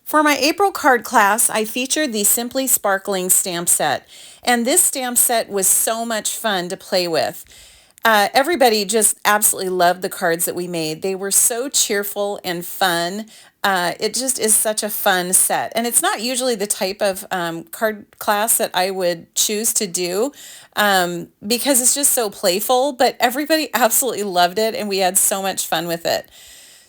For my April card class, I featured the Simply Sparkling stamp set, and this stamp set was so much fun to play with. Everybody just absolutely loved the cards that we made. They were so cheerful and fun. It just is such a fun set. And it's not usually the type of card class that I would choose to do because it's just so playful, but everybody absolutely loved it and we had so much fun with it.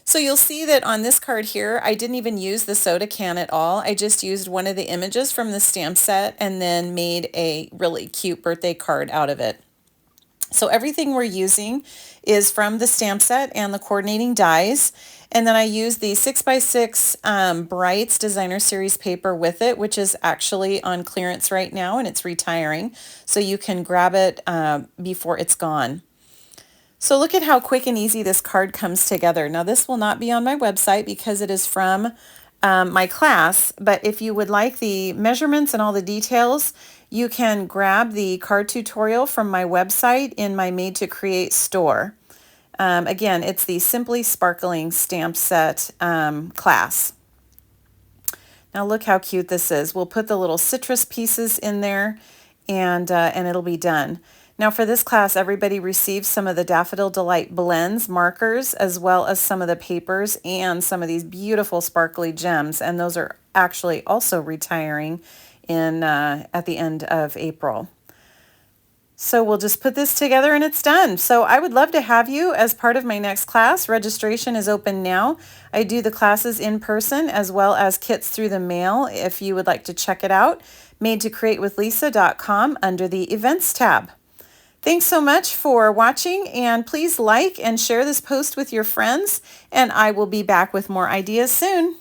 So you'll see that on this card here, I didn't even use the soda can at all. I just used one of the images from the stamp set and then made a really cute birthday card out of it. So everything we're using is from the stamp set and the coordinating dies. And then I used the 6x6 Brights Designer Series paper with it, which is actually on clearance right now and it's retiring. So you can grab it before it's gone. So look at how quick and easy this card comes together. Now this will not be on my website because it is from my class, but if you would like the measurements and all the details, you can grab the card tutorial from my website in my Made to Create store. Again, it's the Simply Sparkling Stamp Set class. Now look how cute this is. We'll put the little citrus pieces in there and it'll be done. Now for this class, everybody received some of the Daffodil Delight blends, markers, as well as some of the papers and some of these beautiful sparkly gems. And those are actually also retiring in at the end of April. So we'll just put this together and it's done. So I would love to have you as part of my next class. Registration is open now. I do the classes in person as well as kits through the mail if you would like to check it out. MadeToCreateWithLisa.com under the Events tab. Thanks so much for watching, and please like and share this post with your friends, and I will be back with more ideas soon.